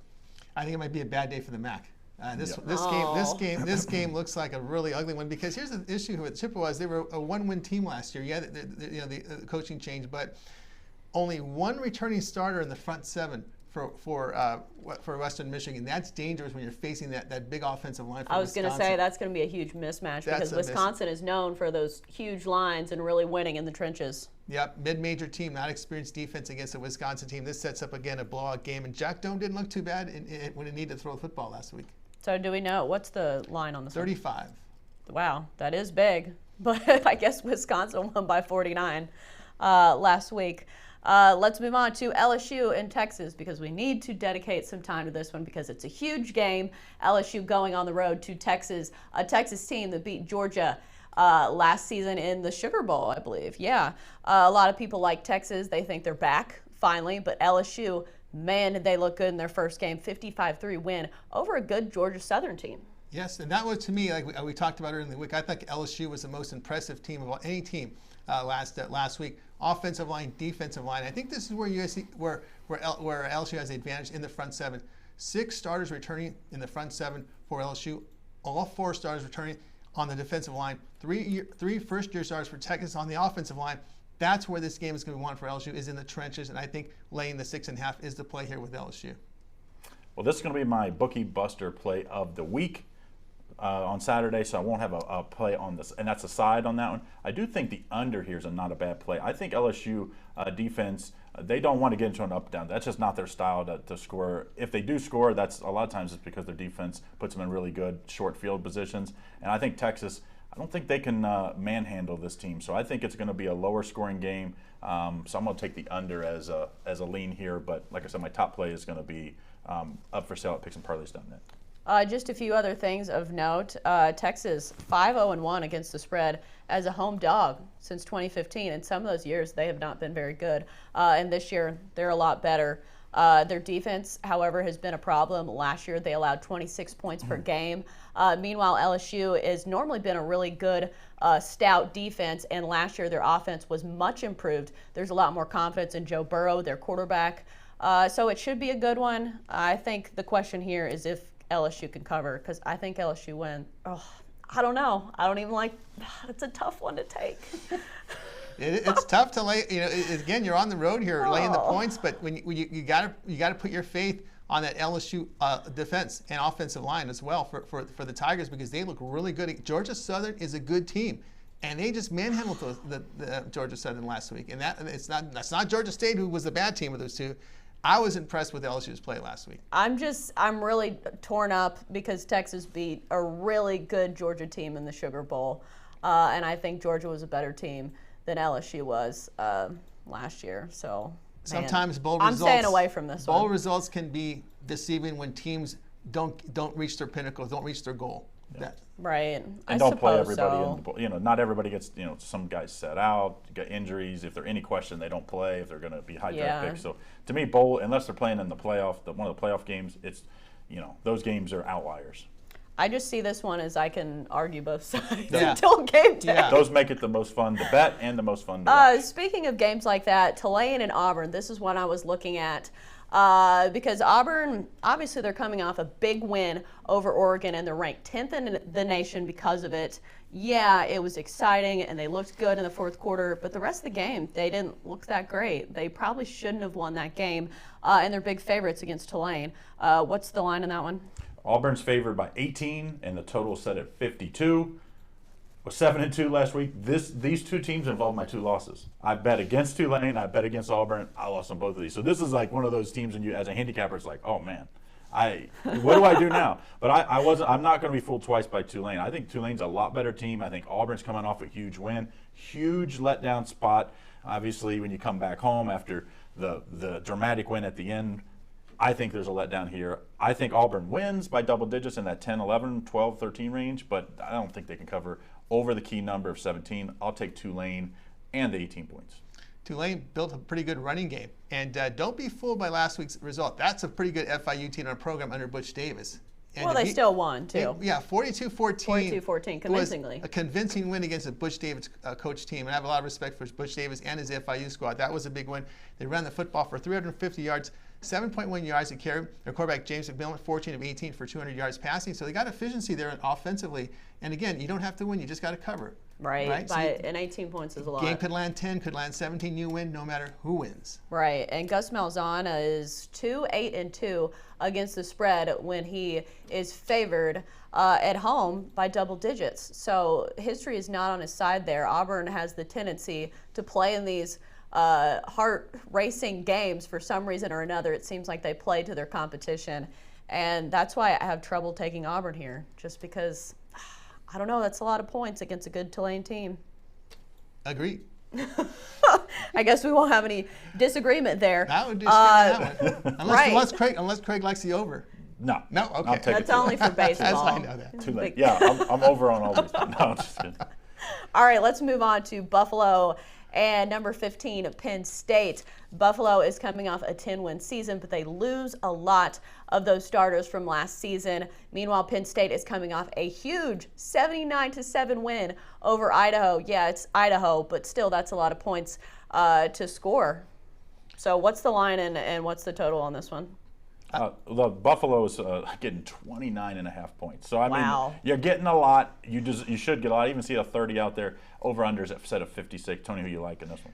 I think it might be a bad day for the MAC. This game looks like a really ugly one, because here's the issue with Chippewas. They were a one-win team last year. Yeah, the coaching change, but only one returning starter in the front seven for Western Michigan. That's dangerous when you're facing that big offensive line. I was going to say that's going to be a huge mismatch, because Wisconsin is known for those huge lines and really winning in the trenches. Yep, mid-major team, not experienced defense against a Wisconsin team. This sets up, again, a blowout game. And Jack Doan didn't look too bad when he needed to throw the football last week. So do we know, what's the line on this 35. Wow, that is big. But I guess Wisconsin won by 49 last week. Let's move on to LSU and Texas, because we need to dedicate some time to this one, because it's a huge game. LSU going on the road to Texas, a Texas team that beat Georgia last season in the Sugar Bowl, I believe. Yeah, a lot of people like Texas. They think they're back finally, but LSU, man, did they look good in their first game. 55-3 win over a good Georgia Southern team. Yes, and that was, to me, like we talked about earlier in the week, I think LSU was the most impressive team of any team last week. Offensive line, defensive line. I think this is where LSU has the advantage in the front seven. 6 starters returning in the front seven for LSU. All 4 starters returning on the defensive line. 3 first-year starters for Texas on the offensive line. That's where this game is going to be won for LSU, is in the trenches, and I think laying the 6.5 is the play here with LSU. Well, this is going to be my bookie buster play of the week on Saturday, so I won't have a play on this, and that's a side on that one. I do think the under here is not a bad play. I think LSU defense, they don't want to get into an up-down. That's just not their style to score. If they do score, that's a lot of times it's because their defense puts them in really good short field positions. And I think Texas, I don't think they can manhandle this team. So I think it's going to be a lower scoring game. So I'm going to take the under as a lean here. But like I said, my top play is going to be up for sale at picksandparlays.net. Just a few other things of note. Texas 5-0-1 against the spread as a home dog since 2015. In some of those years, they have not been very good. And this year, they're a lot better. Their defense, however, has been a problem. Last year, they allowed 26 points per game. Meanwhile, LSU has normally been a really good, stout defense, and last year their offense was much improved. There's a lot more confidence in Joe Burrow, their quarterback. So it should be a good one. I think the question here is if LSU can cover, because I think LSU win. Oh, I don't know. I don't even like. It's a tough one to take. It's tough to lay. Again, you're on the road here, laying the points, but when you got to put your faith on that LSU defense and offensive line as well for the Tigers, because they look really good. Georgia Southern is a good team, and they just manhandled the Georgia Southern last week. And that's not Georgia State, who was the bad team of those two. I was impressed with LSU's play last week. I'm really torn up because Texas beat a really good Georgia team in the Sugar Bowl, and I think Georgia was a better team than LSU was last year. So sometimes bowl I'm results. staying away from this one. Bowl results can be deceiving when teams don't reach their pinnacle, don't reach their goal. Yeah. Right. And don't play everybody in the bowl. Not everybody gets, some guys set out, get injuries. If there's any question, they don't play if they're going to be high draft picks. So to me, bowl, unless they're playing in the playoff, one of the playoff games, it's, those games are outliers. I just see this one as I can argue both sides until game day. Yeah. Those make it the most fun to bet and the most fun to watch. Speaking of games like that, Tulane and Auburn, this is what I was looking at. Because Auburn, obviously they're coming off a big win over Oregon, and they're ranked 10th in the nation because of it. Yeah, it was exciting, and they looked good in the fourth quarter, but the rest of the game, they didn't look that great. They probably shouldn't have won that game, and they're big favorites against Tulane. What's the line in that one? Auburn's favored by 18, and the total set at 52. Was 7-2 last week. These two teams involved my 2 losses. I bet against Tulane. I bet against Auburn. I lost on both of these. So this is like one of those teams, and you, as a handicapper, it's like, oh man, what do I do now? But I'm not going to be fooled twice by Tulane. I think Tulane's a lot better team. I think Auburn's coming off a huge win, huge letdown spot. Obviously, when you come back home after the dramatic win at the end, I think there's a letdown here. I think Auburn wins by double digits in that 10, 11, 12, 13 range, but I don't think they can cover over the key number of 17. I'll take Tulane and the 18 points. Tulane built a pretty good running game. And don't be fooled by last week's result. That's a pretty good FIU team on a program under Butch Davis. And well, they still won, too. Yeah, 42-14. 42-14, convincingly. Was a convincing win against a Butch Davis coach team. And I have a lot of respect for Butch Davis and his FIU squad. That was a big win. They ran the football for 350 yards, 7.1 yards a carry. Their quarterback, James McMillan, 14 of 18 for 200 yards passing. So they got efficiency there offensively. And again, you don't have to win. You just got to cover. Right. And 18 points is a lot. Game could land 10, could land 17. You win no matter who wins. Right. And Gus Malzahn is 2-8-2 against the spread when he is favored at home by double digits. So history is not on his side there. Auburn has the tendency to play in these heart-racing games for some reason or another. It seems like they play to their competition. And that's why I have trouble taking Auburn here, just because, I don't know, that's a lot of points against a good Tulane team. Agreed. I guess we won't have any disagreement there. I would disagree on that one. Right. Unless Craig likes the over. No. No? Okay. That's only for baseball. I know that. Too late. Yeah, I'm over on all these. No, I'm just kidding. All right, let's move on to Buffalo and number 15, Penn State. Buffalo is coming off a 10-win season, but they lose a lot of those starters from last season. Meanwhile, Penn State is coming off a huge 79-7 win over Idaho. Yeah, it's Idaho, but still, that's a lot of points to score. So what's the line and what's the total on this one? Buffalo is getting 29.5 points. So, I mean, you're getting a lot. You should get a lot. I even see a 30 out there. Over-unders at set of 56. Tony, who you like in this one?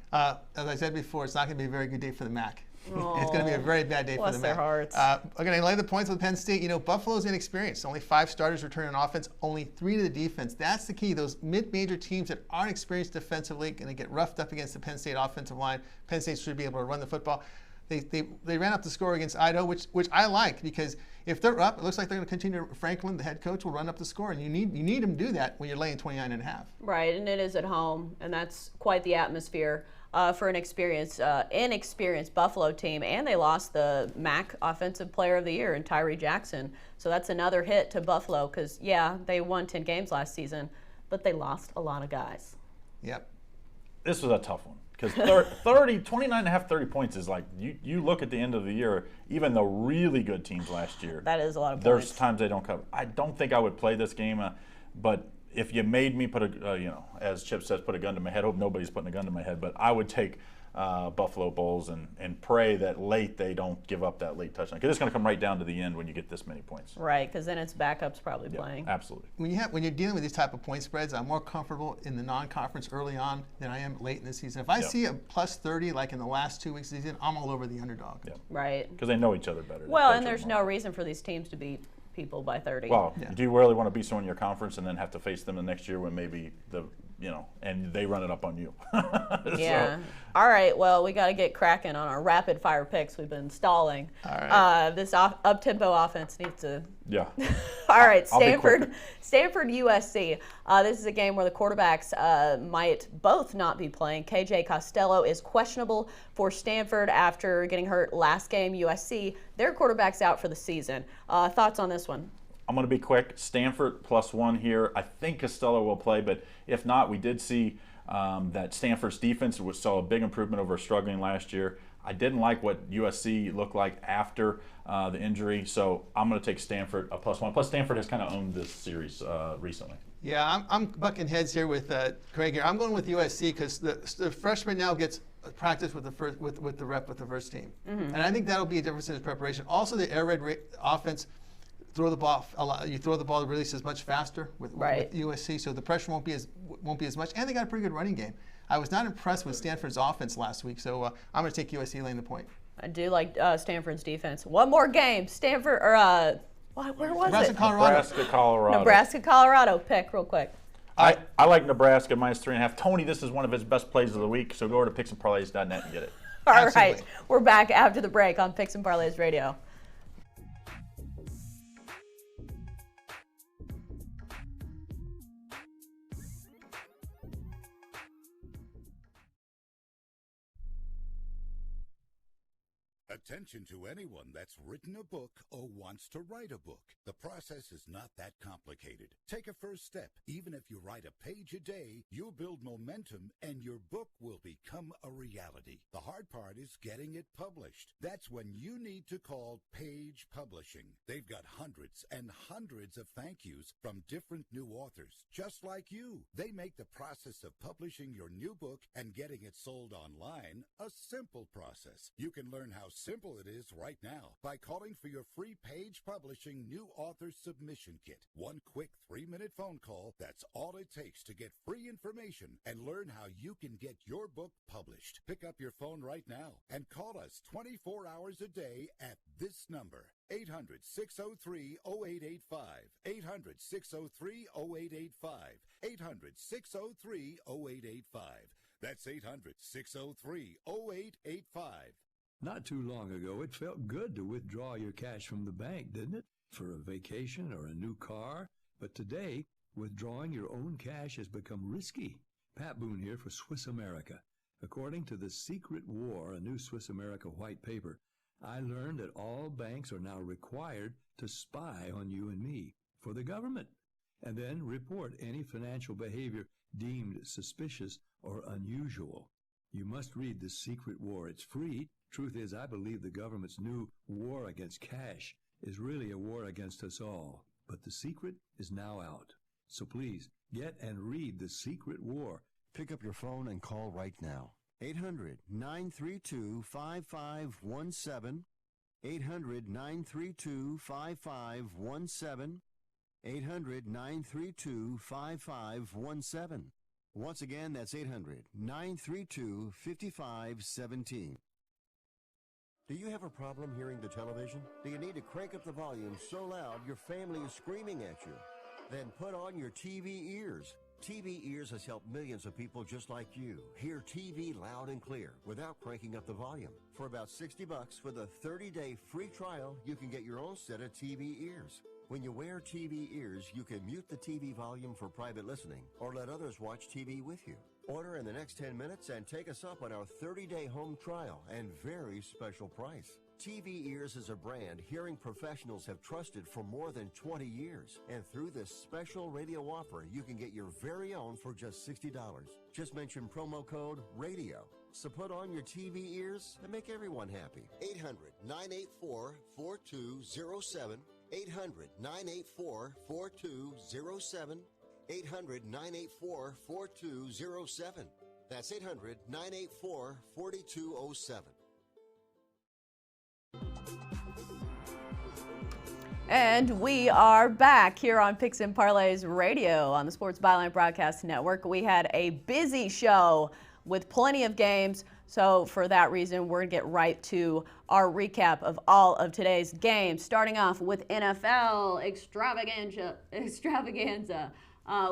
As I said before, it's not going to be a very good day for the MAC. It's going to be a very bad day for the MAC. Bless their hearts. I'm going to lay the points with Penn State. You know, Buffalo's inexperienced. Only 5 starters returning on offense, only 3 to the defense. That's the key. Those mid-major teams that aren't experienced defensively going to get roughed up against the Penn State offensive line. Penn State should be able to run the football. They ran up the score against Idaho, which I like, because if they're up, it looks like they're going to continue. Franklin, the head coach, will run up the score, and you need him to do that when you're laying 29.5. Right, and it is at home, and that's quite the atmosphere for an inexperienced Buffalo team. And they lost the MAC Offensive Player of the Year in Tyree Jackson, so that's another hit to Buffalo because, yeah, they won 10 games last season, but they lost a lot of guys. Yep. This was a tough one. Because 29.5, 30 points is like, you look at the end of the year, even the really good teams last year. That is a lot of points. There's times they don't cover. I don't think I would play this game, but if you made me put as Chip says, put a gun to my head, hope nobody's putting a gun to my head, but I would take Buffalo Bulls and pray that late they don't give up that late touchdown. Because it's going to come right down to the end when you get this many points. Right, because then it's backups probably playing. Absolutely. When you're dealing with these type of point spreads, I'm more comfortable in the non-conference early on than I am late in the season. If I see a plus 30 like in the last 2 weeks of the season, I'm all over the underdog. Right. Because they know each other better. Well, and there's no reason for these teams to beat people by 30. Well, do you really want to beat someone in your conference and then have to face them the next year when maybe and they run it up on you? Yeah. So. All right. Well, we got to get cracking on our rapid fire picks. We've been stalling. All right. This up-tempo offense needs to. Yeah. All right. Stanford USC. This is a game where the quarterbacks might both not be playing. KJ Costello is questionable for Stanford after getting hurt last game. USC, their quarterback's out for the season. Thoughts on this one? I'm going to be quick. Stanford +1 here. I think Costello will play, but if not, we did see that Stanford's defense saw a big improvement over struggling last year. I didn't like what USC looked like after the injury, so I'm going to take Stanford +1. Plus, Stanford has kind of owned this series recently. Yeah, I'm bucking heads here with Craig here. I'm going with USC because the freshman now gets practice with the first team, and I think that'll be a difference in his preparation. Also, the air raid offense. Throw the ball. You throw the ball to release as much faster with USC, so the pressure won't be as much. And they got a pretty good running game. I was not impressed with Stanford's offense last week, so I'm going to take USC laying the point. I do like Stanford's defense. One more game, Stanford or where was it? Nebraska, Colorado. Pick real quick. I like Nebraska -3.5. Tony, this is one of his best plays of the week, so go over to picksandparlays.net and get it. All right, we're back after the break on Picks and Parlays Radio. Attention to anyone that's written a book or wants to write a book. The process is not that complicated. Take a first step. Even if you write a page a day, you'll build momentum and your book will become a reality. The hard part is getting it published. That's when you need to call Page Publishing. They've got hundreds and hundreds of thank yous from different new authors, just like you. They make the process of publishing your new book and getting it sold online a simple process. You can learn how simple it is right now by calling for your free Page Publishing New Author Submission Kit. One quick 3-minute phone call, that's all it takes to get free information and learn how you can get your book published. Pick up your phone right now and call us 24 hours a day at this number, 800-603-0885, 800-603-0885, 800-603-0885. That's 800-603-0885. Not too long ago, it felt good to withdraw your cash from the bank, didn't it? For a vacation or a new car. But today, withdrawing your own cash has become risky. Pat Boone here for Swiss America. According to The Secret War, a new Swiss America white paper, I learned that all banks are now required to spy on you and me for the government, and then report any financial behavior deemed suspicious or unusual. You must read The Secret War. It's free. Truth is, I believe the government's new war against cash is really a war against us all. But the secret is now out. So please, get and read The Secret War. Pick up your phone and call right now. 800-932-5517. 800-932-5517. 800-932-5517. Once again, that's 800-932-5517. Do you have a problem hearing the television? Do you need to crank up the volume so loud your family is screaming at you? Then put on your TV ears. TV Ears has helped millions of people just like you hear TV loud and clear without cranking up the volume. For about $60 for the 30-day free trial, you can get your own set of TV ears. When you wear TV ears, you can mute the TV volume for private listening or let others watch TV with you. Order in the next 10 minutes and take us up on our 30-day home trial and very special price. TV Ears is a brand hearing professionals have trusted for more than 20 years. And through this special radio offer, you can get your very own for just $60. Just mention promo code RADIO. So put on your TV ears and make everyone happy. 800-984-4207. 800-984-4207. 800-984-4207. That's 800-984-4207. And we are back here on Picks and Parlays Radio on the Sports Byline Broadcast Network. We had a busy show with plenty of games, so for that reason, we're going to get right to our recap of all of today's games, starting off with NFL extravaganza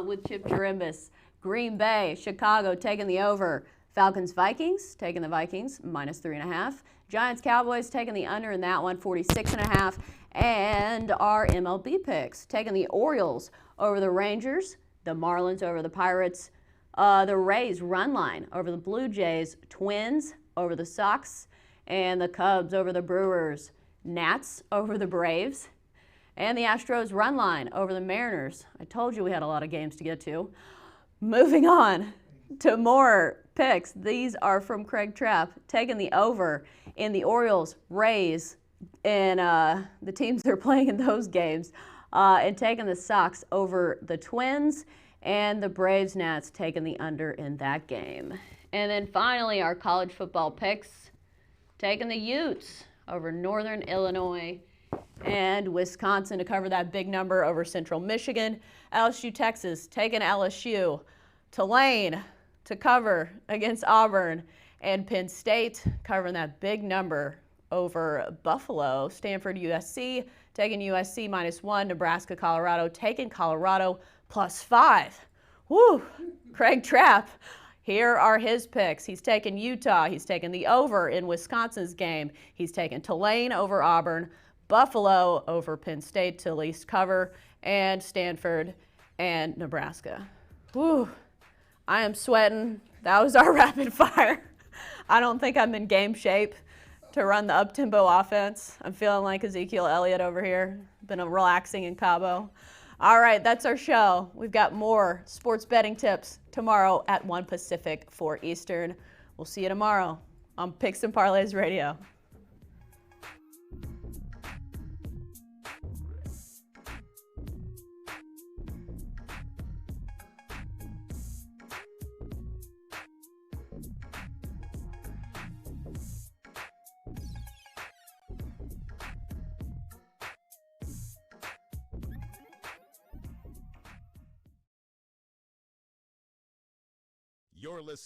with Chip Chirimbes. Green Bay, Chicago taking the over. Falcons, Vikings, taking the Vikings, -3.5. Giants, Cowboys taking the under in that one, 46.5. And our MLB picks, taking the Orioles over the Rangers, the Marlins over the Pirates, the Rays run line over the Blue Jays, Twins over the Sox, and the Cubs over the Brewers, Nats over the Braves, and the Astros run line over the Mariners. I told you we had a lot of games to get to. Moving on to more picks. These are from Craig Trapp, taking the over in the Orioles, Rays, and the teams that are playing in those games, and taking the Sox over the Twins, and the Braves Nats taking the under in that game. And then finally, our college football picks, taking the Utes over Northern Illinois and Wisconsin to cover that big number over Central Michigan. LSU, Texas, taking LSU. Tulane to cover against Auburn, and Penn State covering that big number over Buffalo. Stanford, USC, taking USC -1. Nebraska, Colorado, taking Colorado +5. Woo! Craig Trapp, here are his picks. He's taking Utah. He's taking the over in Wisconsin's game. He's taking Tulane over Auburn, Buffalo over Penn State to at least cover, and Stanford and Nebraska. Woo! I am sweating. That was our rapid fire. I don't think I'm in game shape to run the up-tempo offense. I'm feeling like Ezekiel Elliott over here. Been relaxing in Cabo. All right, that's our show. We've got more sports betting tips tomorrow at 1 Pacific, 4 Eastern. We'll see you tomorrow on Picks and Parlays Radio. You're listening